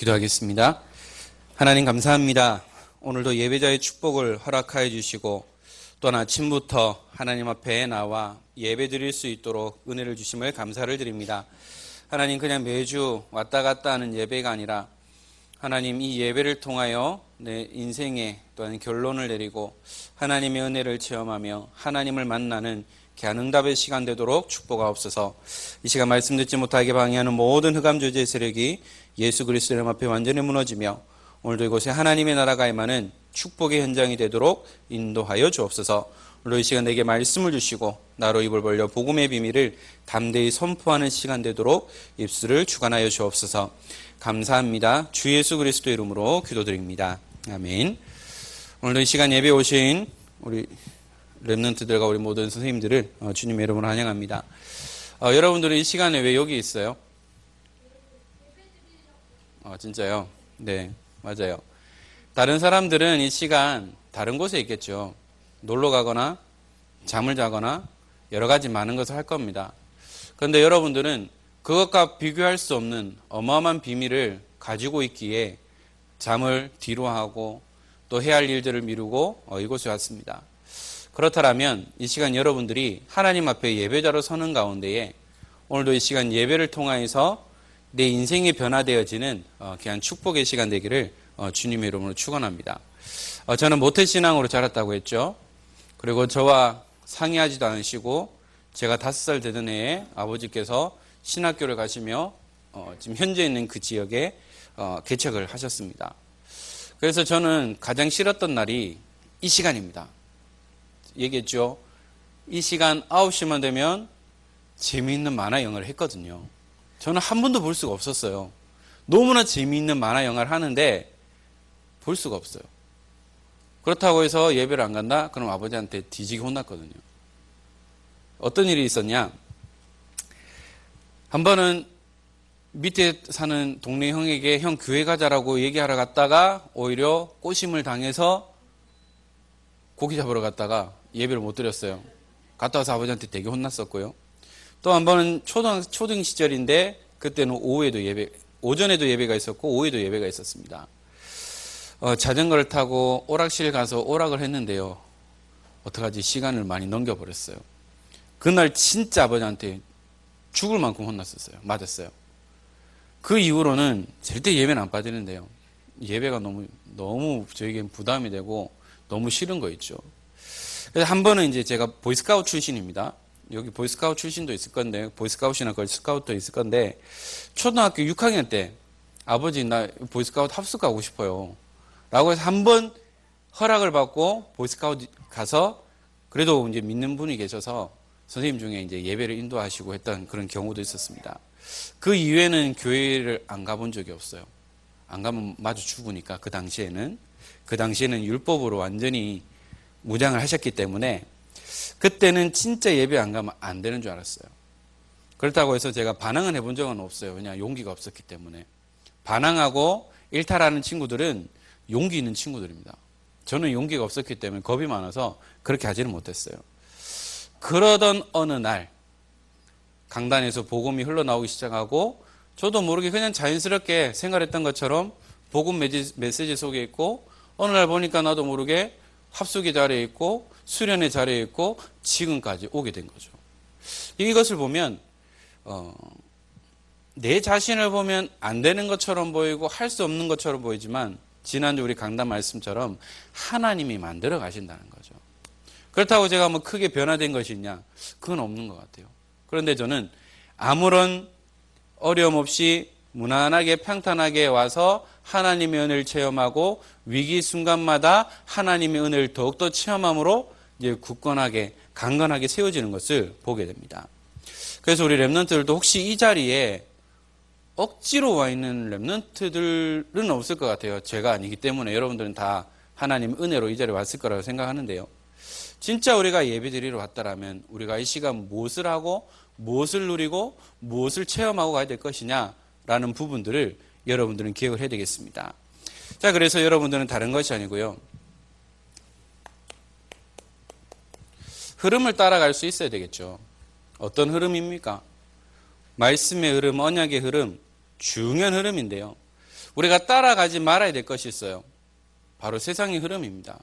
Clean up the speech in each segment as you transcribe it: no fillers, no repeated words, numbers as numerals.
기도하겠습니다. 하나님 감사합니다. 오늘도 예배자의 축복을 허락하여 주시고 또한 아침부터 하나님 앞에 나와 예배 드릴 수 있도록 은혜를 주심을 감사를 드립니다. 하나님, 그냥 매주 왔다 갔다 하는 예배가 아니라 하나님, 이 예배를 통하여 내 인생에 또한 결론을 내리고 하나님의 은혜를 체험하며 하나님을 만나는 귀한응답의 시간 되도록 축복하옵소서. 이 시간 말씀 듣지 못하게 방해하는 모든 흑암 조제의 세력이 예수 그리스도의 이름 앞에 완전히 무너지며 오늘도 이곳에 하나님의 나라가 임하는 축복의 현장이 되도록 인도하여 주옵소서. 오늘도 이 시간 내게 말씀을 주시고 나로 입을 벌려 복음의 비밀을 담대히 선포하는 시간 되도록 입술을 주관하여 주옵소서. 감사합니다. 주 예수 그리스도의 이름으로 기도드립니다. 아멘. 오늘도 이 시간 예배 오신 우리 렘넌트들과 우리 모든 선생님들을 주님의 이름으로 환영합니다. 여러분들은 이 시간에 왜 여기 있어요? 진짜요? 네, 맞아요. 다른 사람들은 이 시간 다른 곳에 있겠죠. 놀러 가거나 잠을 자거나 여러 가지 많은 것을 할 겁니다. 그런데 여러분들은 그것과 비교할 수 없는 어마어마한 비밀을 가지고 있기에 잠을 뒤로 하고 또 해야 할 일들을 미루고 이곳에 왔습니다. 그렇다면 이 시간 여러분들이 하나님 앞에 예배자로 서는 가운데에 오늘도 이 시간 예배를 통하여서 내 인생이 변화되어지는 귀한 축복의 시간 되기를 주님의 이름으로 축원합니다. 저는 모태신앙으로 자랐다고 했죠. 그리고 저와 상의하지도 않으시고 제가 5살 되던 해에 아버지께서 신학교를 가시며 지금 현재 있는 그 지역에 개척을 하셨습니다. 그래서 저는 가장 싫었던 날이 이 시간입니다. 얘기했죠. 이 시간 9시만 되면 재미있는 만화 영화를 했거든요. 저는 한 번도 볼 수가 없었어요. 너무나 재미있는 만화 영화를 하는데 볼 수가 없어요. 그렇다고 해서 예배를 안 간다? 그럼 아버지한테 뒤지게 혼났거든요. 어떤 일이 있었냐? 한 번은 밑에 사는 동네 형에게 형 교회 가자라고 얘기하러 갔다가 오히려 꼬심을 당해서 고기 잡으러 갔다가 예배를 못 드렸어요. 갔다 와서 아버지한테 되게 혼났었고요. 또 한 번은 초등 시절인데 그때는 오전에도 예배가 있었고 오후에도 예배가 있었습니다. 자전거를 타고 오락실 가서 오락을 했는데요. 어떡하지? 시간을 많이 넘겨버렸어요. 그날 진짜 아버지한테 죽을 만큼 혼났었어요. 맞았어요. 그 이후로는 절대 예배는 안 빠지는데요. 예배가 너무 저에겐 부담이 되고 너무 싫은 거 있죠. 그래서 한 번은 이제 제가 보이스카우트 출신입니다. 여기 보이스카우트 출신도 있을 건데, 보이스카우트나 걸스카우트도 있을 건데, 초등학교 6학년 때 아버지 나 보이스카우트 합숙 가고 싶어요. 라고 해서 한 번 허락을 받고 보이스카우트 가서 그래도 이제 믿는 분이 계셔서 선생님 중에 이제 예배를 인도하시고 했던 그런 경우도 있었습니다. 그 이후에는 교회를 안 가본 적이 없어요. 안 가면 마주 죽으니까 그 당시에는 율법으로 완전히 무장을 하셨기 때문에 그때는 진짜 예배 안 가면 안 되는 줄 알았어요. 그렇다고 해서 제가 반항은 해본 적은 없어요. 그냥 용기가 없었기 때문에. 반항하고 일탈하는 친구들은 용기 있는 친구들입니다. 저는 용기가 없었기 때문에 겁이 많아서 그렇게 하지는 못했어요. 그러던 어느 날 강단에서 복음이 흘러나오기 시작하고 저도 모르게 그냥 자연스럽게 생활했던 것처럼 복음 메시지 속에 있고 어느 날 보니까 나도 모르게 합숙의 자리에 있고 수련의 자리에 있고 지금까지 오게 된 거죠. 이것을 보면 내 자신을 보면 안 되는 것처럼 보이고 할 수 없는 것처럼 보이지만 지난주 우리 강단 말씀처럼 하나님이 만들어 가신다는 거죠. 그렇다고 제가 뭐 크게 변화된 것이 있냐? 그건 없는 것 같아요. 그런데 저는 아무런 어려움 없이 무난하게 평탄하게 와서 하나님의 은혜를 체험하고 위기 순간마다 하나님의 은혜를 더욱더 체험함으로 이제 굳건하게 강건하게 세워지는 것을 보게 됩니다. 그래서 우리 렘넌트들도 혹시 이 자리에 억지로 와 있는 렘넌트들은 없을 것 같아요. 제가 아니기 때문에 여러분들은 다 하나님의 은혜로 이 자리에 왔을 거라고 생각하는데요. 진짜 우리가 예배드리러 왔다라면 우리가 이 시간 무엇을 하고 무엇을 누리고 무엇을 체험하고 가야 될 것이냐라는 부분들을 여러분들은 기억을 해야 되겠습니다. 자, 그래서 여러분들은 다른 것이 아니고요. 흐름을 따라갈 수 있어야 되겠죠. 어떤 흐름입니까? 말씀의 흐름, 언약의 흐름, 중요한 흐름인데요. 우리가 따라가지 말아야 될 것이 있어요. 바로 세상의 흐름입니다.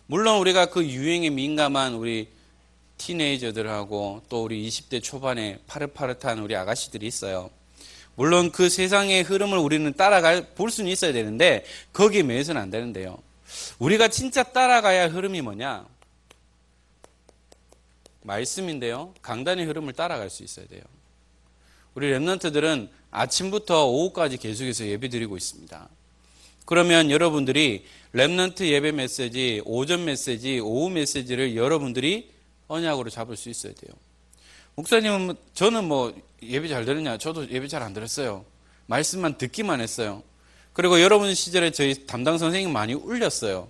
물론 우리가 그 유행에 민감한 우리 티네이저들하고 또 우리 20대 초반에 파릇파릇한 우리 아가씨들이 있어요. 물론 그 세상의 흐름을 우리는 볼 수는 있어야 되는데 거기에 매여서는 안 되는데요. 우리가 진짜 따라가야 할 흐름이 뭐냐? 말씀인데요. 강단의 흐름을 따라갈 수 있어야 돼요. 우리 랩런트들은 아침부터 오후까지 계속해서 예배 드리고 있습니다. 그러면 여러분들이 랩런트 예배 메시지, 오전 메시지, 오후 메시지를 여러분들이 언약으로 잡을 수 있어야 돼요. 목사님은 저는 예배 잘 들었냐? 저도 예배 잘 안 들었어요. 말씀만 듣기만 했어요. 그리고 여러분 시절에 저희 담당 선생님 많이 울렸어요.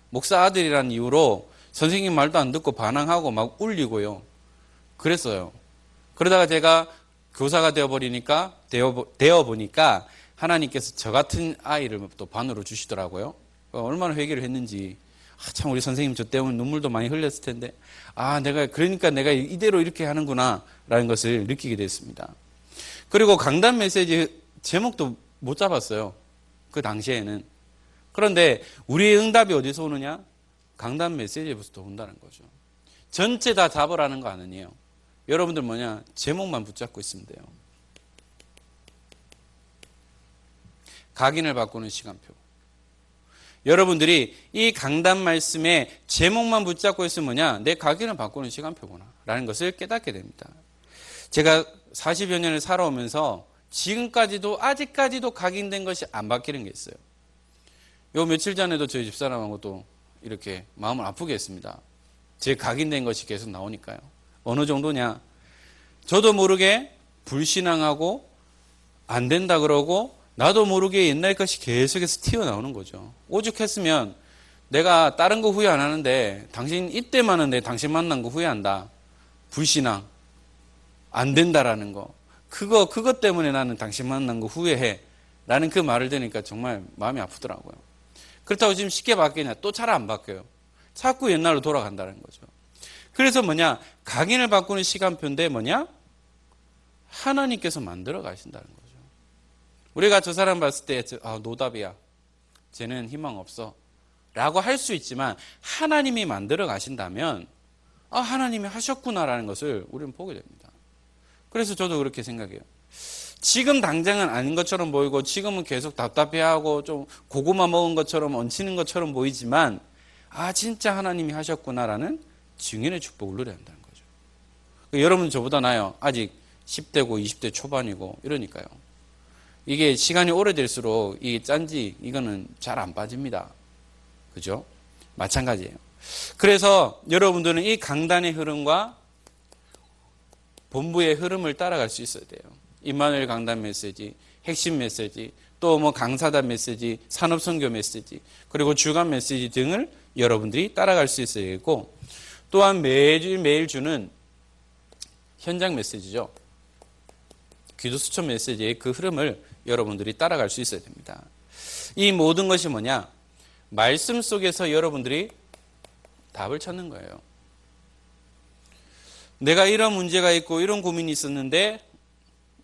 목사 아들이라는 이유로 선생님 말도 안 듣고 반항하고 막 울리고요. 그랬어요. 그러다가 제가 교사가 되어보니까 하나님께서 저 같은 아이를 또 반으로 주시더라고요. 얼마나 회개를 했는지. 참 우리 선생님 저 때문에 눈물도 많이 흘렸을 텐데 그러니까 내가 이대로 이렇게 하는구나 라는 것을 느끼게 됐습니다. 그리고 강단 메시지 제목도 못 잡았어요. 그 당시에는. 그런데 우리의 응답이 어디서 오느냐? 강단 메시지부터 온다는 거죠. 전체 다 잡으라는 거 아니에요. 여러분들 제목만 붙잡고 있으면 돼요. 각인을 바꾸는 시간표. 여러분들이 이 강단 말씀의 제목만 붙잡고 있으면 내 각인을 바꾸는 시간표구나 라는 것을 깨닫게 됩니다. 제가 40여 년을 살아오면서 아직까지도 각인된 것이 안 바뀌는 게 있어요. 요 며칠 전에도 저희 집사람하고 또 이렇게 마음을 아프게 했습니다. 제 각인된 것이 계속 나오니까요. 어느 정도냐? 저도 모르게 불신앙하고 안 된다 그러고 나도 모르게 옛날 것이 계속해서 튀어나오는 거죠. 오죽했으면 내가 다른 거 후회 안 하는데 당신 이때만은 당신 만난 거 후회한다. 불신앙. 안 된다라는 거. 그것 때문에 나는 당신 만난 거 후회해. 라는 그 말을 들으니까 정말 마음이 아프더라고요. 그렇다고 지금 쉽게 바뀌냐? 또 잘 안 바뀌어요. 자꾸 옛날로 돌아간다는 거죠. 그래서 각인을 바꾸는 시간표인데 하나님께서 만들어 가신다는 거죠. 우리가 저 사람 봤을 때 노답이야. 쟤는 희망 없어. 라고 할 수 있지만 하나님이 만들어 가신다면 하나님이 하셨구나라는 것을 우리는 보게 됩니다. 그래서 저도 그렇게 생각해요. 지금 당장은 아닌 것처럼 보이고 지금은 계속 답답해하고 좀 고구마 먹은 것처럼 얹히는 것처럼 보이지만 진짜 하나님이 하셨구나라는 증인의 축복을 누려야 한다는 거죠. 여러분 저보다 나요. 아직 10대고 20대 초반이고 이러니까요. 이게 시간이 오래될수록 이 짠지 이거는 잘 안 빠집니다. 그죠? 마찬가지예요. 그래서 여러분들은 이 강단의 흐름과 본부의 흐름을 따라갈 수 있어야 돼요. 임마누엘 강단 메시지, 핵심 메시지, 또 강사단 메시지, 산업선교 메시지, 그리고 주간 메시지 등을 여러분들이 따라갈 수 있어야 되고, 또한 매일 주는 현장 메시지죠. 기도 수천 메시지의 그 흐름을 여러분들이 따라갈 수 있어야 됩니다. 이 모든 것이 말씀 속에서 여러분들이 답을 찾는 거예요. 내가 이런 문제가 있고 이런 고민이 있었는데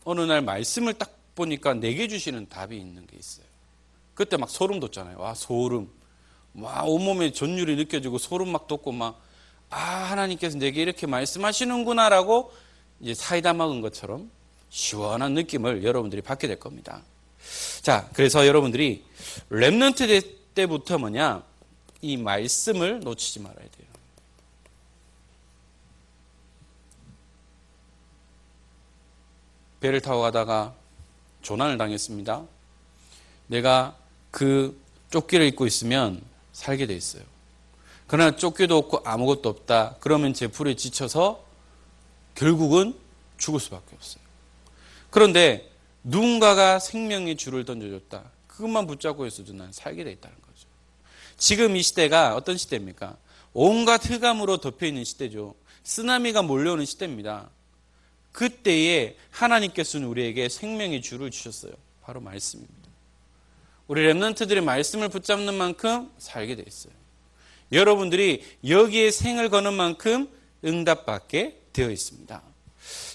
어느 날 말씀을 딱 보니까 내게 주시는 답이 있는 게 있어요. 그때 막 소름 돋잖아요. 소름. 온몸에 전율이 느껴지고 소름 막 돋고 하나님께서 내게 이렇게 말씀하시는구나라고 이제 사이다 먹은 것처럼 시원한 느낌을 여러분들이 받게 될 겁니다. 자, 그래서 여러분들이 렘넌트 때부터 이 말씀을 놓치지 말아야 돼요. 배를 타고 가다가 조난을 당했습니다. 내가 그 조끼를 입고 있으면 살게 돼 있어요. 그러나 조끼도 없고 아무것도 없다. 그러면 제 불에 지쳐서 결국은 죽을 수밖에 없어요. 그런데 누군가가 생명의 줄을 던져줬다. 그것만 붙잡고 있어도 난 살게 돼 있다는 거죠. 지금 이 시대가 어떤 시대입니까? 온갖 흑암으로 덮여있는 시대죠. 쓰나미가 몰려오는 시대입니다. 그때에 하나님께서는 우리에게 생명의 줄을 주셨어요. 바로 말씀입니다. 우리 렘넌트들이 말씀을 붙잡는 만큼 살게 돼 있어요. 여러분들이 여기에 생을 거는 만큼 응답받게 되어 있습니다.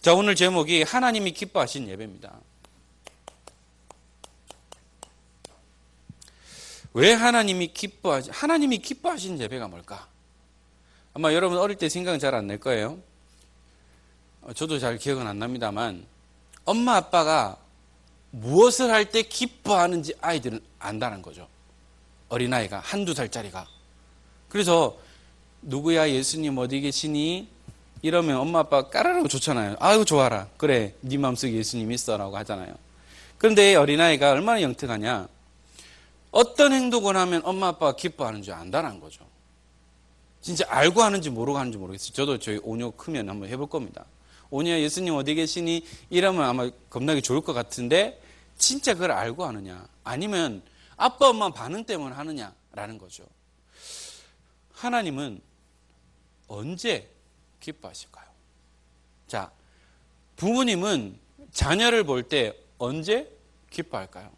자, 오늘 제목이 하나님이 기뻐하신 예배입니다. 왜 하나님이 기뻐하시는 예배가 뭘까? 아마 여러분 어릴 때 생각은 잘 안 날 거예요. 저도 잘 기억은 안 납니다만 엄마 아빠가 무엇을 할 때 기뻐하는지 아이들은 안다는 거죠. 어린아이가 한두 살짜리가. 그래서 누구야 예수님 어디 계시니? 이러면 엄마 아빠가 까라라고 좋잖아요. 아유 좋아라. 그래 네 마음속에 예수님 있어 라고 하잖아요. 그런데 어린아이가 얼마나 영특하냐. 어떤 행동을 하면 엄마 아빠가 기뻐하는 줄 안다는 거죠. 진짜 알고 하는지 모르고 하는지 모르겠어요. 저도 저희 오녀 크면 한번 해볼 겁니다. 오녀야 예수님 어디 계시니? 이러면 아마 겁나게 좋을 것 같은데 진짜 그걸 알고 하느냐 아니면 아빠 엄마 반응 때문에 하느냐라는 거죠. 하나님은 언제 기뻐하실까요? 자, 부모님은 자녀를 볼 때 언제 기뻐할까요?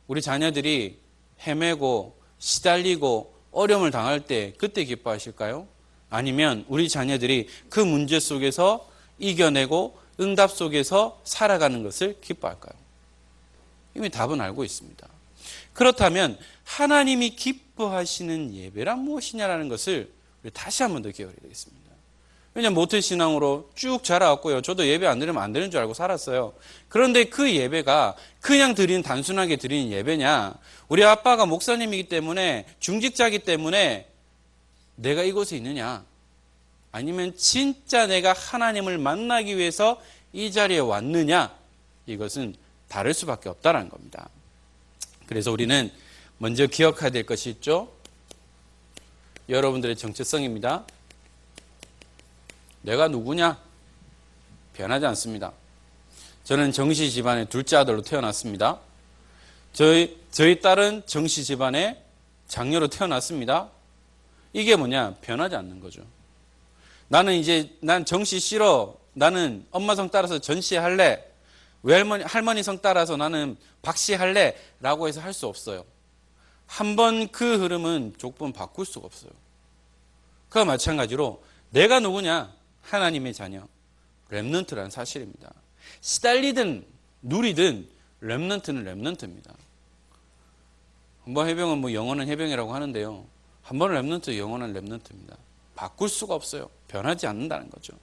우리 자녀들이 헤매고 시달리고 어려움을 당할 때 그때 기뻐하실까요? 아니면 우리 자녀들이 그 문제 속에서 이겨내고 응답 속에서 살아가는 것을 기뻐할까요? 이미 답은 알고 있습니다. 그렇다면 하나님이 기뻐하시는 예배란 무엇이냐라는 것을 우리 다시 한 번 더 기억해야 되겠습니다. 왜냐하면 모태신앙으로 쭉 자라왔고요. 저도 예배 안 드리면 안 되는 줄 알고 살았어요. 그런데 그 예배가 그냥 단순하게 드리는 예배냐? 우리 아빠가 목사님이기 때문에 중직자이기 때문에 내가 이곳에 있느냐? 아니면 진짜 내가 하나님을 만나기 위해서 이 자리에 왔느냐? 이것은 다를 수밖에 없다는 겁니다. 그래서 우리는 먼저 기억해야 될 것이 있죠. 여러분들의 정체성입니다. 내가 누구냐? 변하지 않습니다. 저는 정씨 집안의 둘째 아들로 태어났습니다. 저희 딸은 정씨 집안의 장녀로 태어났습니다. 이게 뭐냐? 변하지 않는 거죠. 난 정씨 싫어. 나는 엄마 성 따라서 전씨 할래. 할머니 성 따라서 나는 박씨 할래. 라고 해서 할 수 없어요. 한번 그 흐름은 조건 바꿀 수가 없어요. 그와 마찬가지로 내가 누구냐? 하나님의 자녀. 렘넌트라는 사실입니다. 시달리든 누리든 렘넌트는 렘넌트입니다. 한번 해병은 영원한 해병이라고 하는데요. 한번 렘넌트 영원한 렘넌트입니다. 바꿀 수가 없어요. 변하지 않는다는 거죠.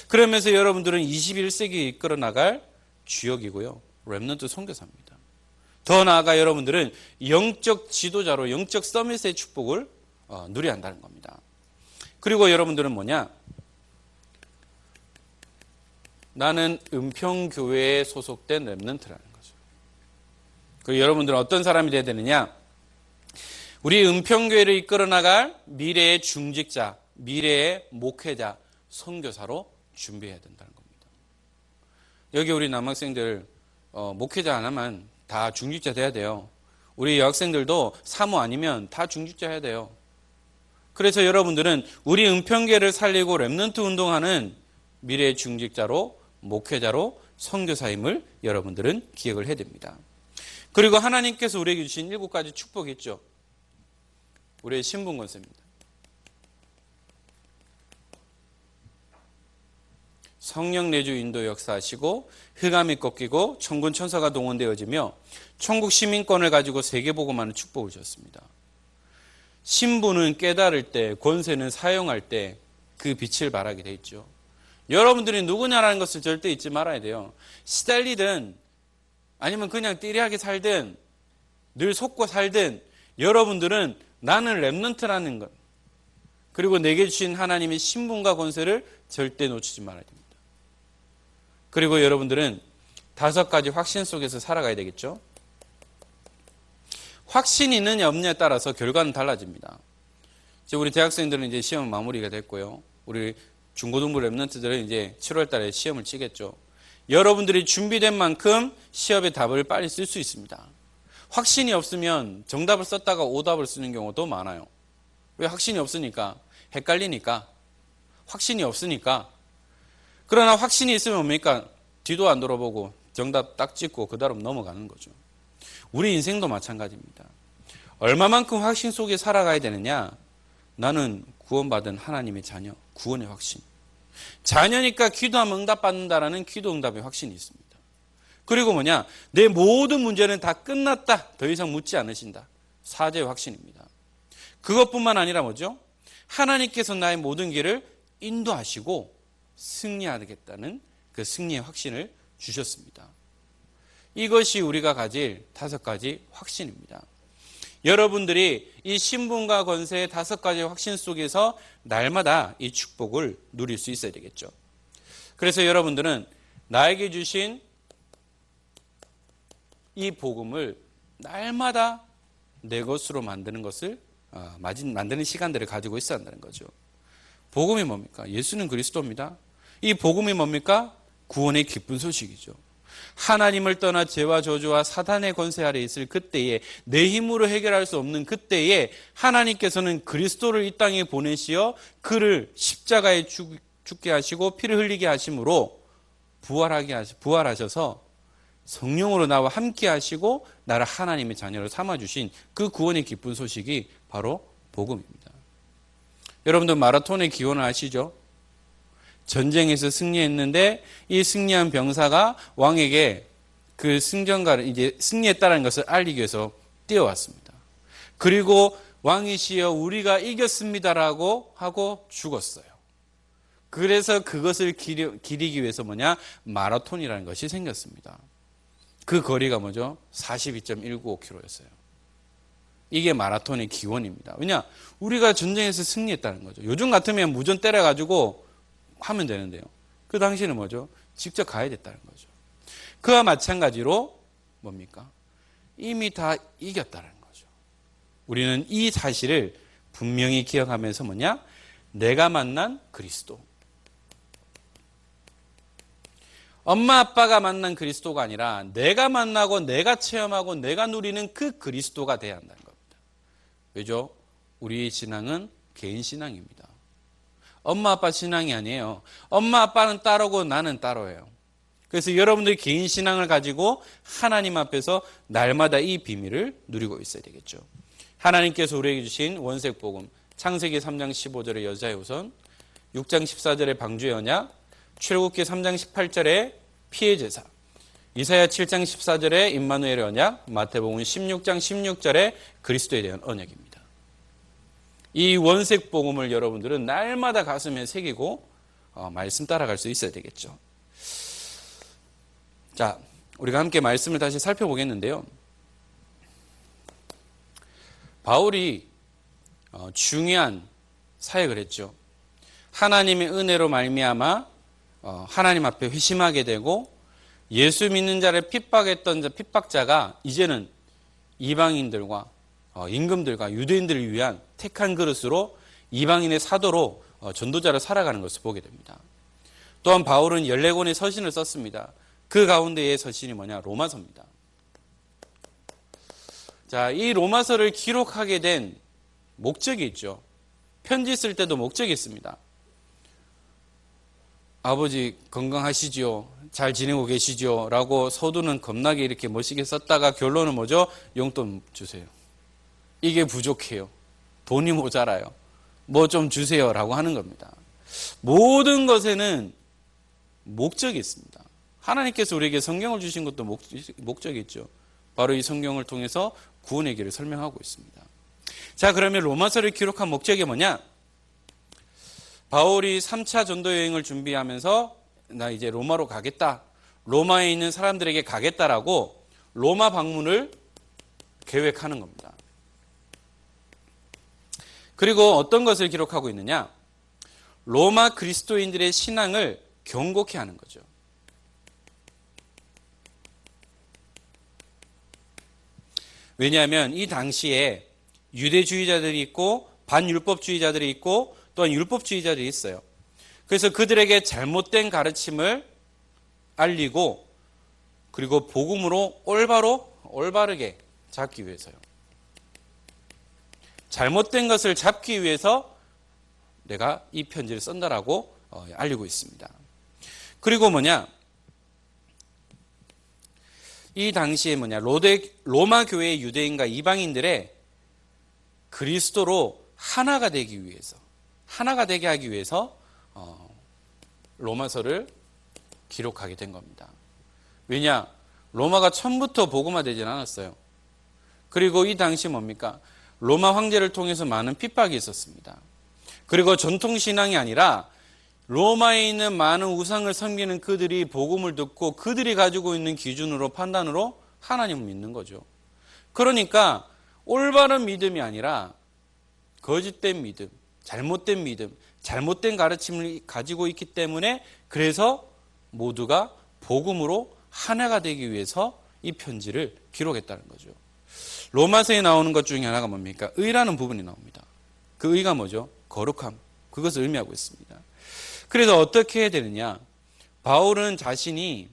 그러면서 여러분들은 21세기 이끌어 나갈 주역이고요. 렘넌트 선교사입니다. 더 나아가 여러분들은 영적 지도자로 영적 서밋의 축복을 누려야 한다는 겁니다. 그리고 여러분들은 뭐냐? 나는 은평교회에 소속된 렘넌트라는 거죠. 그리고 여러분들은 어떤 사람이 돼야 되느냐? 우리 은평교회를 이끌어 나갈 미래의 중직자, 미래의 목회자, 선교사로 준비해야 된다는 겁니다. 여기 우리 남학생들 목회자 하나만 다 중직자 돼야 돼요. 우리 여학생들도 사모 아니면 다 중직자 해야 돼요. 그래서 여러분들은 우리 은평교회를 살리고 렘넌트 운동하는 미래의 중직자로 목회자로 선교사임을 여러분들은 기억을 해야 됩니다. 그리고 하나님께서 우리에게 주신 7가지 축복이 있죠. 우리의 신분 권세입니다. 성령 내주 인도 역사하시고 흑암이 꺾이고 천군 천사가 동원되어지며 천국 시민권을 가지고 세계복음하는 축복을 주셨습니다. 신분은 깨달을 때, 권세는 사용할 때 그 빛을 발하게 돼 있죠. 여러분들이 누구냐라는 것을 절대 잊지 말아야 돼요. 시달리든 아니면 그냥 띠리하게 살든 늘 속고 살든 여러분들은 나는 렘넌트라는 것, 그리고 내게 주신 하나님의 신분과 권세를 절대 놓치지 말아야 됩니다. 그리고 여러분들은 5가지 확신 속에서 살아가야 되겠죠. 확신이 있느냐 없느냐에 따라서 결과는 달라집니다. 이제 우리 대학생들은 이제 시험 마무리가 됐고요. 우리 중고등부 렘넌트들은 이제 7월 달에 시험을 치겠죠. 여러분들이 준비된 만큼 시험의 답을 빨리 쓸 수 있습니다. 확신이 없으면 정답을 썼다가 오답을 쓰는 경우도 많아요. 왜? 확신이 없으니까. 헷갈리니까. 확신이 없으니까. 그러나 확신이 있으면 뭡니까? 뒤도 안 돌아보고 정답 딱 찍고 그 다음 넘어가는 거죠. 우리 인생도 마찬가지입니다. 얼마만큼 확신 속에 살아가야 되느냐? 나는 구원받은 하나님의 자녀, 구원의 확신. 자녀니까 기도하면 응답받는다라는 기도 응답의 확신이 있습니다. 그리고 뭐냐? 내 모든 문제는 다 끝났다. 더 이상 묻지 않으신다. 사죄의 확신입니다. 그것뿐만 아니라 뭐죠? 하나님께서 나의 모든 길을 인도하시고 승리하겠다는 그 승리의 확신을 주셨습니다. 이것이 우리가 가질 5가지 확신입니다. 여러분들이 이 신분과 권세의 5가지 확신 속에서 날마다 이 축복을 누릴 수 있어야 되겠죠. 그래서 여러분들은 나에게 주신 이 복음을 날마다 내 것으로 만드는 것을 만드는 시간들을 가지고 있어야 한다는 거죠. 복음이 뭡니까? 예수는 그리스도입니다. 이 복음이 뭡니까? 구원의 기쁜 소식이죠. 하나님을 떠나 죄와 저주와 사단의 권세 아래 있을 그때에, 내 힘으로 해결할 수 없는 그때에 하나님께서는 그리스도를 이 땅에 보내시어 그를 십자가에 죽게 하시고 피를 흘리게 하심으로 부활하셔서 성령으로 나와 함께 하시고 나를 하나님의 자녀로 삼아주신 그 구원의 기쁜 소식이 바로 복음입니다. 여러분들 마라톤의 기원을 아시죠? 전쟁에서 승리했는데 이 승리한 병사가 왕에게 그 승전가를 이제 승리했다는 것을 알리기 위해서 뛰어왔습니다. 그리고 왕이시여 우리가 이겼습니다라고 하고 죽었어요. 그래서 그것을 기리기 위해서 마라톤이라는 것이 생겼습니다. 그 거리가 뭐죠? 42.195km였어요. 이게 마라톤의 기원입니다. 왜냐? 우리가 전쟁에서 승리했다는 거죠. 요즘 같으면 무전 때려가지고 하면 되는데요. 그 당시에는 뭐죠? 직접 가야 됐다는 거죠. 그와 마찬가지로 뭡니까? 이미 다 이겼다는 거죠. 우리는 이 사실을 분명히 기억하면서 내가 만난 그리스도. 엄마 아빠가 만난 그리스도가 아니라 내가 만나고 내가 체험하고 내가 누리는 그 그리스도가 돼야 한다는 겁니다. 왜죠? 우리의 신앙은 개인 신앙입니다. 엄마 아빠 신앙이 아니에요. 엄마 아빠는 따로고 나는 따로예요. 그래서 여러분들이 개인 신앙을 가지고 하나님 앞에서 날마다 이 비밀을 누리고 있어야 되겠죠. 하나님께서 우리에게 주신 원색 복음, 창세기 3장 15절의 여자의 후손, 6장 14절의 방주의 언약, 출애굽기 3장 18절의 피의 제사, 이사야 7장 14절의 임마누엘의 언약, 마태복음 16장 16절의 그리스도에 대한 언약입니다. 이 원색 복음을 여러분들은 날마다 가슴에 새기고 말씀 따라갈 수 있어야 되겠죠. 자, 우리가 함께 말씀을 다시 살펴보겠는데요. 바울이 중요한 사역을 했죠. 하나님의 은혜로 말미암아 하나님 앞에 회심하게 되고 예수 믿는 자를 핍박했던 핍박자가 이제는 이방인들과 임금들과 유대인들을 위한 택한 그릇으로 이방인의 사도로 전도자로 살아가는 것을 보게 됩니다. 또한 바울은 14권의 서신을 썼습니다. 그 가운데의 서신이 로마서입니다. 자, 이 로마서를 기록하게 된 목적이 있죠. 편지 쓸 때도 목적이 있습니다. 아버지 건강하시지요? 잘 지내고 계시죠? 라고 서두는 겁나게 이렇게 멋있게 썼다가 결론은 뭐죠? 용돈 주세요. 이게 부족해요. 돈이 모자라요. 뭐 좀 주세요 라고 하는 겁니다. 모든 것에는 목적이 있습니다. 하나님께서 우리에게 성경을 주신 것도 목적이 있죠. 바로 이 성경을 통해서 구원의 길을 설명하고 있습니다. 자, 그러면 로마서를 기록한 목적이 뭐냐? 바울이 3차 전도 여행을 준비하면서 나 이제 로마로 가겠다. 로마에 있는 사람들에게 가겠다라고 로마 방문을 계획하는 겁니다. 그리고 어떤 것을 기록하고 있느냐? 로마 그리스도인들의 신앙을 경고케 하는 거죠. 왜냐하면 이 당시에 유대주의자들이 있고 반율법주의자들이 있고 또한 율법주의자들이 있어요. 그래서 그들에게 잘못된 가르침을 알리고 그리고 복음으로 올바르게 잡기 위해서요. 잘못된 것을 잡기 위해서 내가 이 편지를 쓴다라고 알리고 있습니다. 그리고 이 당시에 로마 교회의 유대인과 이방인들의 그리스도로 하나가 되게 하기 위해서 로마서를 기록하게 된 겁니다. 왜냐? 로마가 처음부터 복음화되진 않았어요. 그리고 이 당시 뭡니까? 로마 황제를 통해서 많은 핍박이 있었습니다. 그리고 전통신앙이 아니라 로마에 있는 많은 우상을 섬기는 그들이 복음을 듣고 그들이 가지고 있는 기준으로 판단으로 하나님을 믿는 거죠. 그러니까 올바른 믿음이 아니라 거짓된 믿음, 잘못된 믿음, 잘못된 가르침을 가지고 있기 때문에 그래서 모두가 복음으로 하나가 되기 위해서 이 편지를 기록했다는 거죠. 로마서에 나오는 것 중에 하나가 뭡니까? 의라는 부분이 나옵니다. 그 의가 뭐죠? 거룩함. 그것을 의미하고 있습니다. 그래서 어떻게 해야 되느냐? 바울은 자신이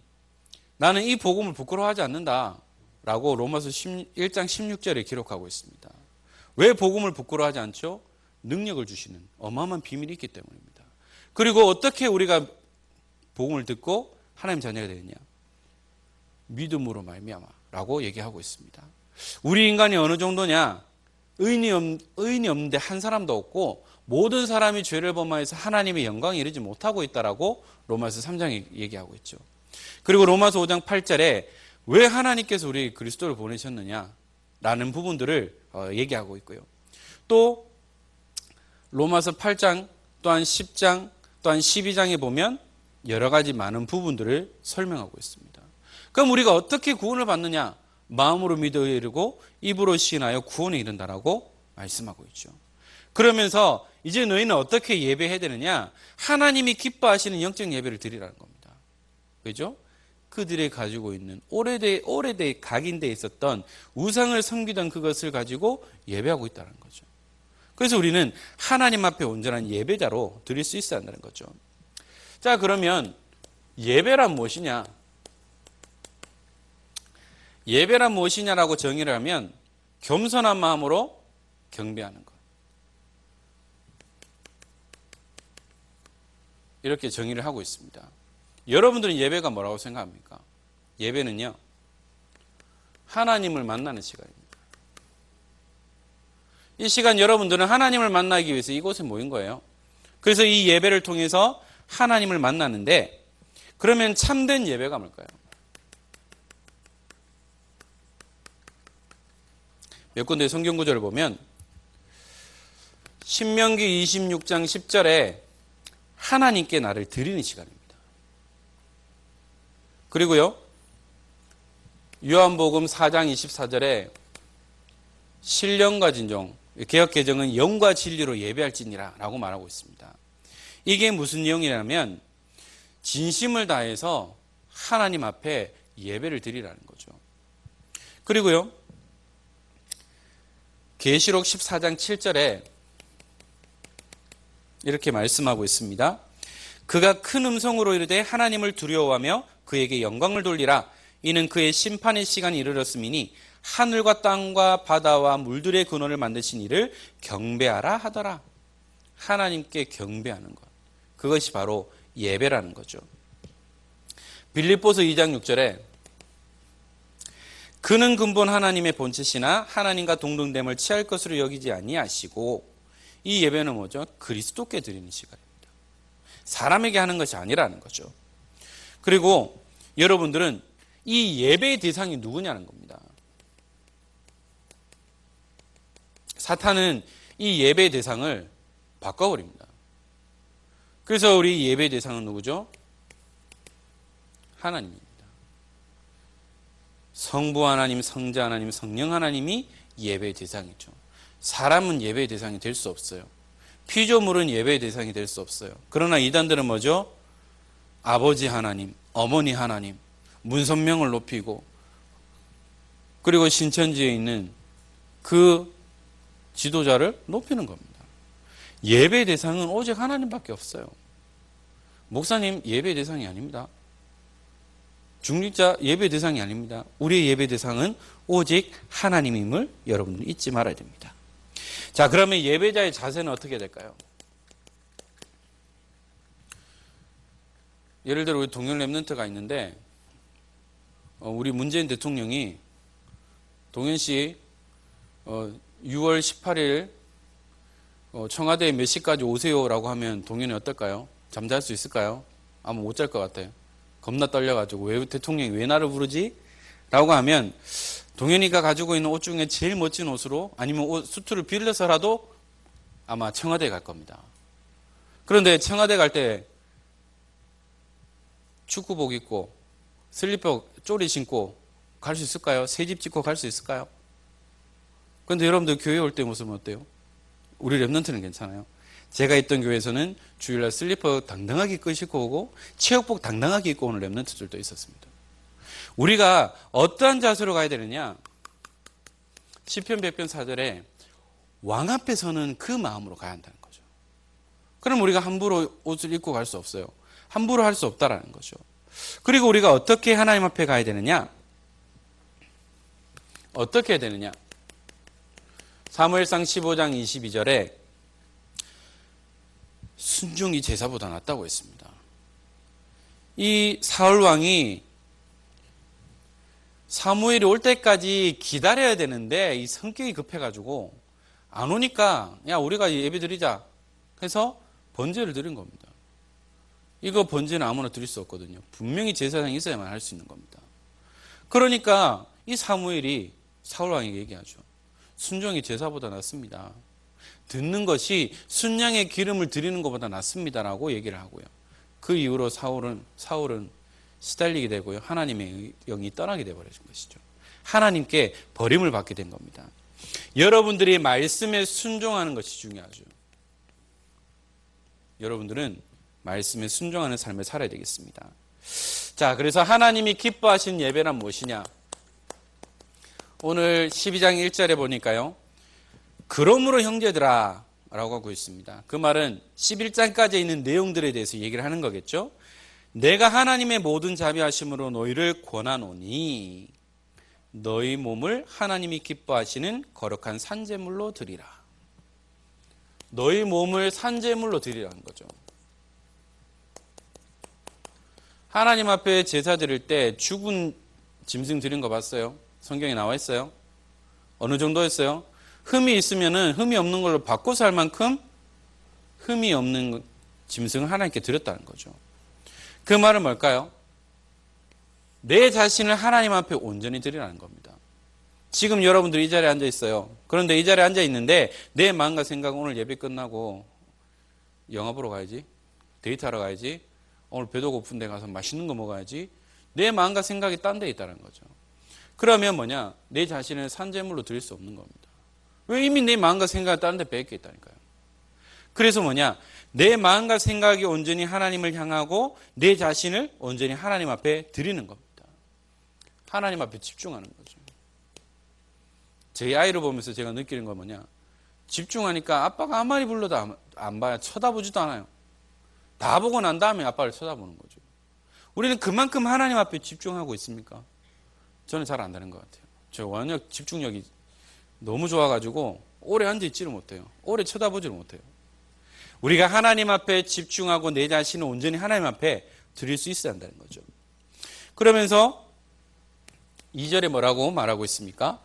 나는 이 복음을 부끄러워하지 않는다 라고 로마서 1장 16절에 기록하고 있습니다. 왜 복음을 부끄러워하지 않죠? 능력을 주시는 어마어마한 비밀이 있기 때문입니다. 그리고 어떻게 우리가 복음을 듣고 하나님 자녀가 되느냐? 믿음으로 말미암아라고 얘기하고 있습니다. 우리 인간이 어느 정도냐? 의인이 없는데 한 사람도 없고 모든 사람이 죄를 범하여서 하나님의 영광에 이르지 못하고 있다라고 로마서 3장에 얘기하고 있죠. 그리고 로마서 5장 8절에 왜 하나님께서 우리 그리스도를 보내셨느냐라는 부분들을 얘기하고 있고요. 또 로마서 8장 또한 10장 또한 12장에 보면 여러 가지 많은 부분들을 설명하고 있습니다. 그럼 우리가 어떻게 구원을 받느냐? 마음으로 믿어 이르고 입으로 시인하여 구원에 이른다라고 말씀하고 있죠. 그러면서 이제 너희는 어떻게 예배해야 되느냐? 하나님이 기뻐하시는 영적 예배를 드리라는 겁니다. 그죠? 그들이 가지고 있는 오래돼 각인되어 있었던 우상을 섬기던 그것을 가지고 예배하고 있다는 거죠. 그래서 우리는 하나님 앞에 온전한 예배자로 드릴 수 있어야 한다는 거죠. 자, 그러면 예배란 무엇이냐? 예배란 무엇이냐라고 정의를 하면 겸손한 마음으로 경배하는 것. 이렇게 정의를 하고 있습니다. 여러분들은 예배가 뭐라고 생각합니까? 예배는요, 하나님을 만나는 시간입니다. 이 시간 여러분들은 하나님을 만나기 위해서 이곳에 모인 거예요. 그래서 이 예배를 통해서 하나님을 만나는데, 그러면 참된 예배가 뭘까요? 몇 군데 성경 구절을 보면 신명기 26장 10절에 하나님께 나를 드리는 시간입니다. 그리고요, 요한복음 4장 24절에 신령과 진정, 개역개정은 영과 진리로 예배할지니라 라고 말하고 있습니다. 이게 무슨 내용이냐면 진심을 다해서 하나님 앞에 예배를 드리라는 거죠. 그리고요, 계시록 14장 7절에 이렇게 말씀하고 있습니다. 그가 큰 음성으로 이르되 하나님을 두려워하며 그에게 영광을 돌리라. 이는 그의 심판의 시간이 이르렀음이니 하늘과 땅과 바다와 물들의 근원을 만드신 이를 경배하라 하더라. 하나님께 경배하는 것. 그것이 바로 예배라는 거죠. 빌립보서 2장 6절에 그는 근본 하나님의 본체시나 하나님과 동등됨을 취할 것으로 여기지 아니하시고, 이 예배는 뭐죠? 그리스도께 드리는 시간입니다. 사람에게 하는 것이 아니라는 거죠. 그리고 여러분들은 이 예배의 대상이 누구냐는 겁니다. 사탄은 이 예배의 대상을 바꿔버립니다. 그래서 우리 예배의 대상은 누구죠? 하나님입니다. 성부 하나님, 성자 하나님, 성령 하나님이 예배의 대상이죠. 사람은 예배의 대상이 될 수 없어요. 피조물은 예배의 대상이 될 수 없어요. 그러나 이단들은 뭐죠? 아버지 하나님, 어머니 하나님, 문선명을 높이고, 그리고 신천지에 있는 그 지도자를 높이는 겁니다. 예배의 대상은 오직 하나님밖에 없어요. 목사님 예배의 대상이 아닙니다. 중직자 예배 대상이 아닙니다. 우리의 예배 대상은 오직 하나님임을 여러분들은 잊지 말아야 됩니다. 자, 그러면 예배자의 자세는 어떻게 될까요? 예를 들어 우리 동영 랩런트가 있는데 우리 문재인 대통령이 동현 씨 6월 18일 청와대에 몇 시까지 오세요라고 하면 동현이 어떨까요? 잠잘 수 있을까요? 아마 못 잘 것 같아요. 겁나 떨려가지고 왜 대통령이 왜 나를 부르지? 라고 하면 동현이가 가지고 있는 옷 중에 제일 멋진 옷으로 아니면 옷 수트를 빌려서라도 아마 청와대에 갈 겁니다. 그런데 청와대 갈 때 축구복 입고 슬리퍼 쪼리 신고 갈 수 있을까요? 새집 짓고 갈 수 있을까요? 그런데 여러분들 교회 올 때 모습은 어때요? 우리 랩런트는 괜찮아요. 제가 있던 교회에서는 주일날 슬리퍼 당당하게 끄시고 오고 체육복 당당하게 입고 오는 랩런트들도 있었습니다. 우리가 어떠한 자세로 가야 되느냐? 시편 100편 4절에 왕 앞에 서는 그 마음으로 가야 한다는 거죠. 그럼 우리가 함부로 옷을 입고 갈 수 없어요. 함부로 할 수 없다라는 거죠. 그리고 우리가 어떻게 하나님 앞에 가야 되느냐? 어떻게 해야 되느냐? 사무엘상 15장 22절에 순종이 제사보다 낫다고 했습니다. 이 사울 왕이 사무엘이 올 때까지 기다려야 되는데 이 성격이 급해가지고 안 오니까 야 우리가 예배 드리자 해서 번제를 드린 겁니다. 이거 번제는 아무나 드릴 수 없거든요. 분명히 제사장이 있어야만 할 수 있는 겁니다. 그러니까 이 사무엘이 사울 왕에게 얘기하죠. 순종이 제사보다 낫습니다. 듣는 것이 순양의 기름을 드리는 것보다 낫습니다라고 얘기를 하고요. 그 이후로 사울은 시달리게 되고요. 하나님의 영이 떠나게 되어버린 것이죠. 하나님께 버림을 받게 된 겁니다. 여러분들이 말씀에 순종하는 것이 중요하죠. 여러분들은 말씀에 순종하는 삶을 살아야 되겠습니다. 자, 그래서 하나님이 기뻐하시는 예배란 무엇이냐? 오늘 12장 1절에 보니까요. 그러므로 형제들아 라고 하고 있습니다. 그 말은 11장까지 있는 내용들에 대해서 얘기를 하는 거겠죠. 내가 하나님의 모든 자비하심으로 너희를 권하노니 너희 몸을 하나님이 기뻐하시는 거룩한 산제물로 드리라. 너희 몸을 산제물로 드리라는 거죠. 하나님 앞에 제사 드릴 때 죽은 짐승 드린 거 봤어요? 성경에 나와 있어요? 어느 정도였어요? 흠이 있으면은 흠이 없는 걸로 바꿔 살 만큼 흠이 없는 짐승을 하나님께 드렸다는 거죠. 그 말은 뭘까요? 내 자신을 하나님 앞에 온전히 드리라는 겁니다. 지금 여러분들이 이 자리에 앉아 있어요. 그런데 이 자리에 앉아 있는데 내 마음과 생각은 오늘 예배 끝나고 영화 보러 가야지, 데이트하러 가야지, 오늘 배도 고픈 데 가서 맛있는 거 먹어야지, 내 마음과 생각이 딴 데 있다는 거죠. 그러면 뭐냐? 내 자신을 산제물로 드릴 수 없는 겁니다. 왜? 이미 내 마음과 생각이 다른 데 빼앗겨 있다니까요. 그래서 뭐냐? 내 마음과 생각이 온전히 하나님을 향하고 내 자신을 온전히 하나님 앞에 드리는 겁니다. 하나님 앞에 집중하는 거죠. 제 아이를 보면서 제가 느끼는 건 뭐냐? 집중하니까 아빠가 아무리 불러도 안 봐요. 쳐다보지도 않아요. 다 보고 난 다음에 아빠를 쳐다보는 거죠. 우리는 그만큼 하나님 앞에 집중하고 있습니까? 저는 잘 안 되는 것 같아요. 저 워낙 집중력이 너무 좋아가지고 오래 앉아있지를 못해요. 오래 쳐다보지를 못해요. 우리가 하나님 앞에 집중하고 내 자신을 온전히 하나님 앞에 드릴 수 있어야 한다는 거죠. 그러면서 2절에 뭐라고 말하고 있습니까?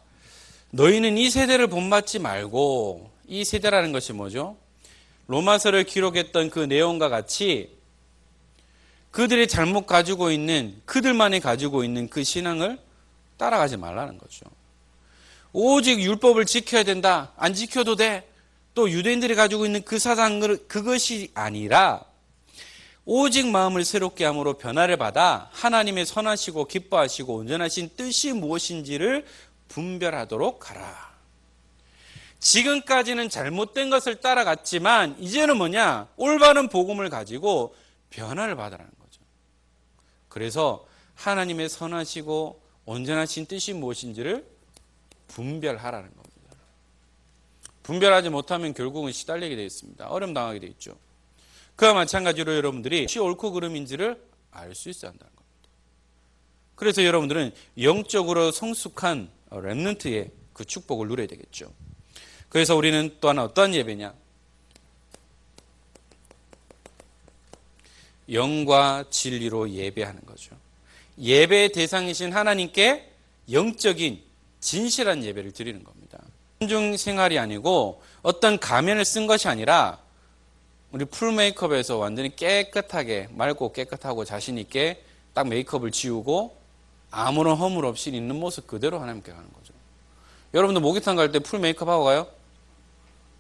너희는 이 세대를 본받지 말고, 이 세대라는 것이 뭐죠? 로마서를 기록했던 그 내용과 같이 그들이 잘못 가지고 있는, 그들만이 가지고 있는 그 신앙을 따라가지 말라는 거죠. 오직 율법을 지켜야 된다, 안 지켜도 돼, 또 유대인들이 가지고 있는 그 사상, 그것이 아니라 오직 마음을 새롭게 함으로 변화를 받아 하나님의 선하시고 기뻐하시고 온전하신 뜻이 무엇인지를 분별하도록 하라. 지금까지는 잘못된 것을 따라갔지만 이제는 뭐냐? 올바른 복음을 가지고 변화를 받으라는 거죠. 그래서 하나님의 선하시고 온전하신 뜻이 무엇인지를 분별하라는 겁니다. 분별하지 못하면 결국은 시달리게 되어 있습니다. 어려움 당하게 되어 있죠. 그와 마찬가지로 여러분들이 무엇이 옳고 그름인지를 알 수 있어야 한다는 겁니다. 그래서 여러분들은 영적으로 성숙한 렘넌트의 그 축복을 누려야 되겠죠. 그래서 우리는 또한 어떠한 예배냐? 영과 진리로 예배하는 거죠. 예배의 대상이신 하나님께 영적인 진실한 예배를 드리는 겁니다. 순종 생활이 아니고 어떤 가면을 쓴 것이 아니라 우리 풀 메이크업에서 완전히 깨끗하게 맑고 깨끗하고 자신 있게 딱 메이크업을 지우고 아무런 허물 없이 있는 모습 그대로 하나님께 가는 거죠. 여러분들 목욕탕 갈 때 풀 메이크업 하고 가요?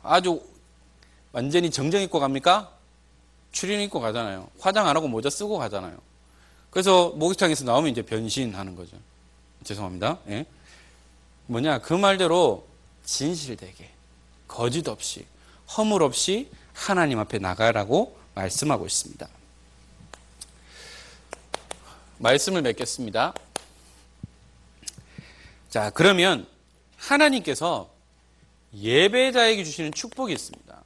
아주 완전히 정장 입고 갑니까? 추리닝 입고 가잖아요. 화장 안 하고 모자 쓰고 가잖아요. 그래서 목욕탕에서 나오면 이제 변신하는 거죠. 죄송합니다. 예. 뭐냐, 그 말대로 진실되게, 거짓 없이, 허물 없이 하나님 앞에 나가라고 말씀하고 있습니다. 말씀을 맺겠습니다. 자, 그러면 하나님께서 예배자에게 주시는 축복이 있습니다.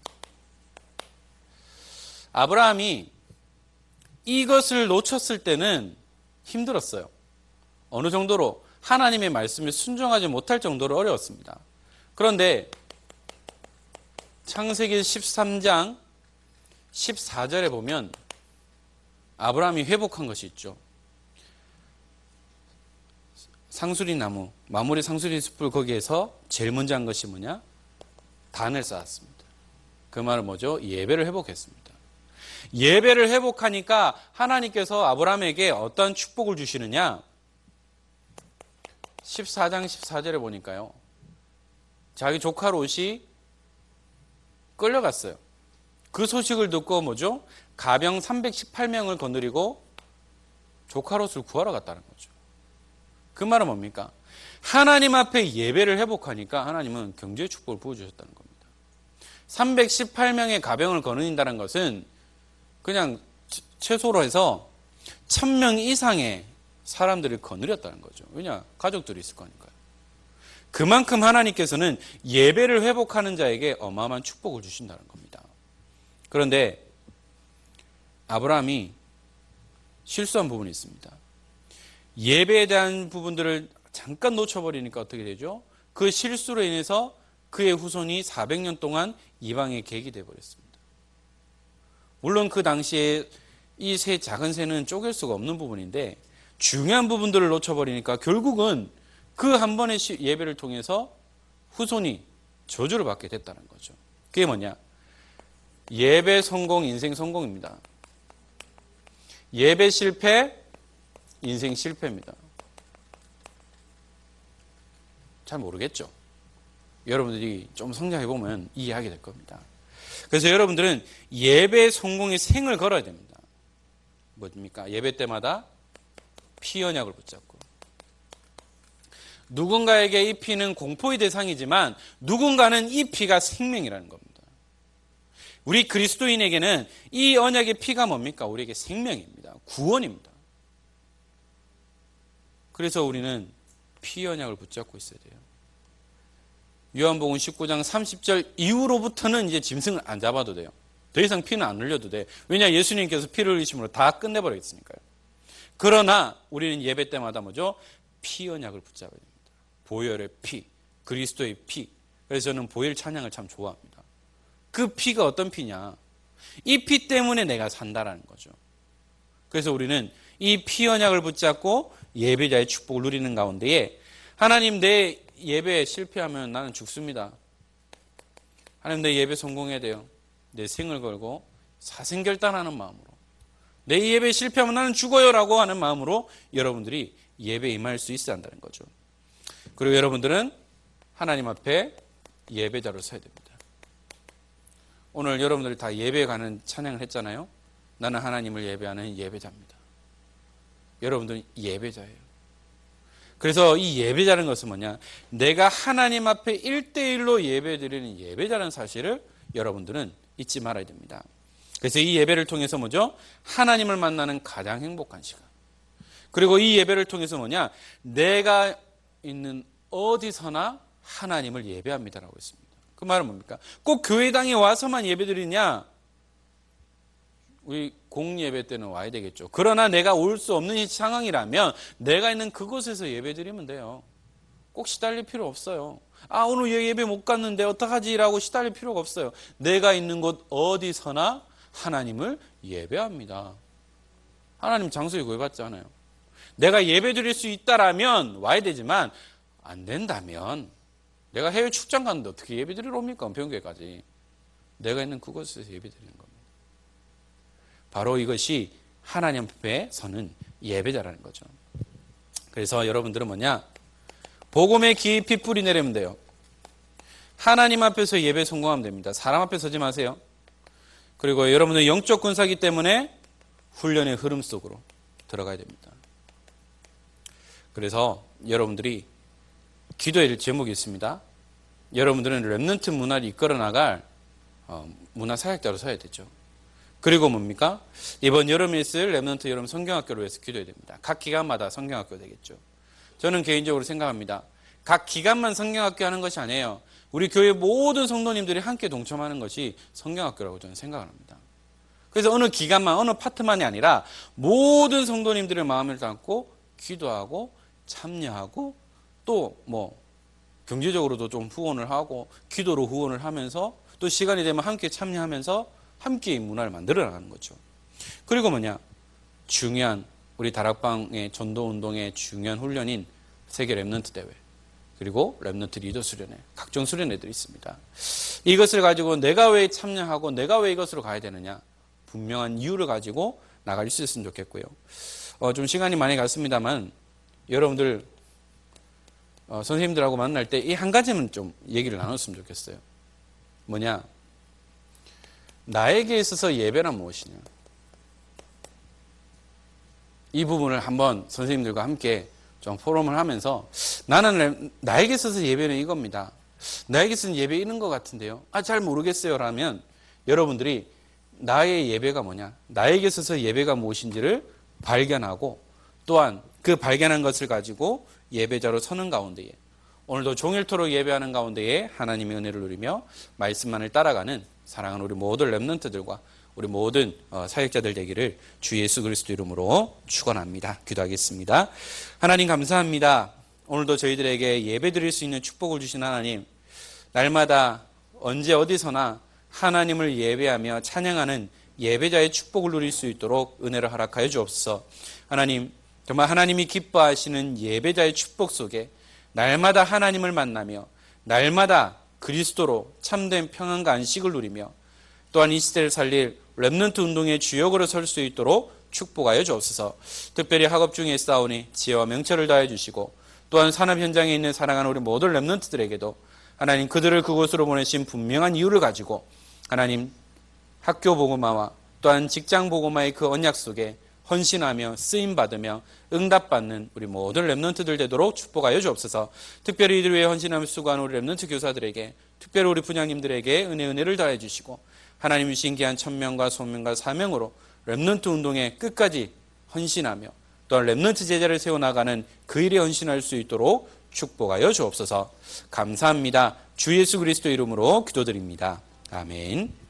아브라함이 이것을 놓쳤을 때는 힘들었어요. 어느 정도로 하나님의 말씀에 순종하지 못할 정도로 어려웠습니다. 그런데 창세기 13장 14절에 보면 아브라함이 회복한 것이 있죠. 상수리 나무, 마무리 상수리 숲을 거기에서 제일 먼저 한 것이 뭐냐? 단을 쌓았습니다. 그 말은 뭐죠? 예배를 회복했습니다. 예배를 회복하니까 하나님께서 아브라함에게 어떤 축복을 주시느냐? 14장 14절에 보니까요. 자기 조카 롯이 끌려갔어요. 그 소식을 듣고 뭐죠? 가병 318명을 거느리고 조카 롯을 구하러 갔다는 거죠. 그 말은 뭡니까? 하나님 앞에 예배를 회복하니까 하나님은 경제의 축복을 부어주셨다는 겁니다. 318명의 가병을 거느린다는 것은 그냥 최소로 해서 1000명 이상의 사람들을 거느렸다는 거죠. 왜냐? 가족들이 있을 거니까요. 그만큼 하나님께서는 예배를 회복하는 자에게 어마어마한 축복을 주신다는 겁니다. 그런데 아브라함이 실수한 부분이 있습니다. 예배에 대한 부분들을 잠깐 놓쳐버리니까 어떻게 되죠? 그 실수로 인해서 그의 후손이 400년 동안 이방의 객이 되어버렸습니다. 물론 그 당시에 이 새 작은 새는 쪼갤 수가 없는 부분인데 중요한 부분들을 놓쳐버리니까 결국은 그 한 번의 예배를 통해서 후손이 저주를 받게 됐다는 거죠. 그게 뭐냐? 예배 성공, 인생 성공입니다. 예배 실패, 인생 실패입니다. 잘 모르겠죠? 여러분들이 좀 성장해보면 이해하게 될 겁니다. 그래서 여러분들은 예배 성공의 생을 걸어야 됩니다. 뭡니까? 예배 때마다 피 언약을 붙잡고. 누군가에게 이 피는 공포의 대상이지만 누군가는 이 피가 생명이라는 겁니다. 우리 그리스도인에게는 이 언약의 피가 뭡니까? 우리에게 생명입니다. 구원입니다. 그래서 우리는 피 언약을 붙잡고 있어야 돼요. 요한복음 19장 30절 이후로부터는 이제 짐승을 안 잡아도 돼요. 더 이상 피는 안 흘려도 돼. 왜냐? 예수님께서 피를 흘리심으로 다 끝내버렸으니까요. 그러나 우리는 예배 때마다 뭐죠? 피 언약을 붙잡아야 됩니다. 보혈의 피, 그리스도의 피. 그래서 저는 보혈 찬양을 참 좋아합니다. 그 피가 어떤 피냐? 이 피 때문에 내가 산다라는 거죠. 그래서 우리는 이 피 언약을 붙잡고 예배자의 축복을 누리는 가운데에 하나님, 내 예배에 실패하면 나는 죽습니다. 하나님, 내 예배 성공해야 돼요. 내 생을 걸고 사생결단하는 마음으로, 내 예배에 실패하면 나는 죽어요라고 하는 마음으로 여러분들이 예배에 임할 수 있어야 한다는 거죠. 그리고 여러분들은 하나님 앞에 예배자로 서야 됩니다. 오늘 여러분들이 다 예배에 가는 찬양을 했잖아요. 나는 하나님을 예배하는 예배자입니다. 여러분들은 예배자예요. 그래서 이 예배자는 것은 뭐냐? 내가 하나님 앞에 1대1로 예배드리는 예배자라는 사실을 여러분들은 잊지 말아야 됩니다. 그래서 이 예배를 통해서 뭐죠? 하나님을 만나는 가장 행복한 시간. 그리고 이 예배를 통해서 뭐냐? 내가 있는 어디서나 하나님을 예배합니다라고 했습니다. 그 말은 뭡니까? 꼭 교회당에 와서만 예배드리냐? 우리 공예배 때는 와야 되겠죠. 그러나 내가 올 수 없는 상황이라면 내가 있는 그곳에서 예배드리면 돼요. 꼭 시달릴 필요 없어요. 아, 오늘 예배 못 갔는데 어떡하지라고 시달릴 필요가 없어요. 내가 있는 곳 어디서나 하나님을 예배합니다. 하나님 장소에 구애받지 않아요. 내가 예배드릴 수 있다라면 와야 되지만 안 된다면 내가 해외 출장 갔는데 어떻게 예배드리러 옵니까? 은평교회까지. 내가 있는 그곳에서 예배드리는 겁니다. 바로 이것이 하나님 앞에 서는 예배자라는 거죠. 그래서 여러분들은 뭐냐? 복음에 깊이 뿌리 내리면 돼요. 하나님 앞에서 예배 성공하면 됩니다. 사람 앞에 서지 마세요. 그리고 여러분은 영적 군사이기 때문에 훈련의 흐름 속으로 들어가야 됩니다. 그래서 여러분들이 기도해야 될 제목이 있습니다. 여러분들은 렘넌트 문화를 이끌어 나갈 문화 사역자로 서야 되죠. 그리고 뭡니까? 이번 여름에 있을 렘넌트 여름 성경학교를 위해서 기도해야 됩니다. 각 기간마다 성경학교 되겠죠. 저는 개인적으로 생각합니다. 각 기간만 성경학교 하는 것이 아니에요. 우리 교회 모든 성도님들이 함께 동참하는 것이 성경학교라고 저는 생각을 합니다. 그래서 어느 기간만, 어느 파트만이 아니라 모든 성도님들의 마음을 담고 기도하고 참여하고 또 경제적으로도 좀 후원을 하고 기도로 후원을 하면서 또 시간이 되면 함께 참여하면서 함께 이 문화를 만들어 나가는 거죠. 그리고 중요한 우리 다락방의 전도운동의 중요한 훈련인 세계 렘넌트 대회, 그리고 렘넌트 리더 수련회, 각종 수련회들이 있습니다. 이것을 가지고 내가 왜 참여하고 내가 왜 이것으로 가야 되느냐, 분명한 이유를 가지고 나갈 수 있으면 좋겠고요. 좀 시간이 많이 갔습니다만 여러분들 선생님들하고 만날 때 이 한 가지만 좀 얘기를 나눴으면 좋겠어요. 뭐냐? 나에게 있어서 예배란 무엇이냐? 이 부분을 한번 선생님들과 함께 좀 포럼을 하면서 나에게 있어서 예배는 이겁니다. 나에게 있어서 예배 이런 것 같은데요. 잘 모르겠어요. 라면 여러분들이 나의 예배가 뭐냐? 나에게 있어서 예배가 무엇인지를 발견하고 또한 그 발견한 것을 가지고 예배자로 서는 가운데에 오늘도 종일토록 예배하는 가운데에 하나님의 은혜를 누리며 말씀만을 따라가는 사랑하는 우리 모든 렘넌트들과 우리 모든 사역자들 되기를 주 예수 그리스도 이름으로 축원합니다. 기도하겠습니다. 하나님 감사합니다. 오늘도 저희들에게 예배드릴 수 있는 축복을 주신 하나님, 날마다 언제 어디서나 하나님을 예배하며 찬양하는 예배자의 축복을 누릴 수 있도록 은혜를 허락하여 주옵소서. 하나님, 정말 하나님이 기뻐하시는 예배자의 축복 속에 날마다 하나님을 만나며 날마다 그리스도로 참된 평안과 안식을 누리며 또한 이 시대를 살릴 렘넌트 운동의 주역으로 설 수 있도록 축복하여 주옵소서. 특별히 학업 중에 싸우니 지혜와 명철을 다해 주시고 또한 산업 현장에 있는 사랑하는 우리 모든 렘넌트들에게도 하나님 그들을 그곳으로 보내신 분명한 이유를 가지고 하나님 학교 복음화와 또한 직장 복음화의 그 언약 속에 헌신하며 쓰임받으며 응답받는 우리 모든 렘넌트들 되도록 축복하여 주옵소서. 특별히 이들 위해 헌신하며 수고하는 우리 렘넌트 교사들에게, 특별히 우리 분양님들에게 은혜를 더해 주시고 하나님 주신 귀한 천명과 소명과 사명으로 렘넌트 운동에 끝까지 헌신하며 또한 렘넌트 제자를 세워나가는 그 일에 헌신할 수 있도록 축복하여 주옵소서. 감사합니다. 주 예수 그리스도 이름으로 기도드립니다. 아멘.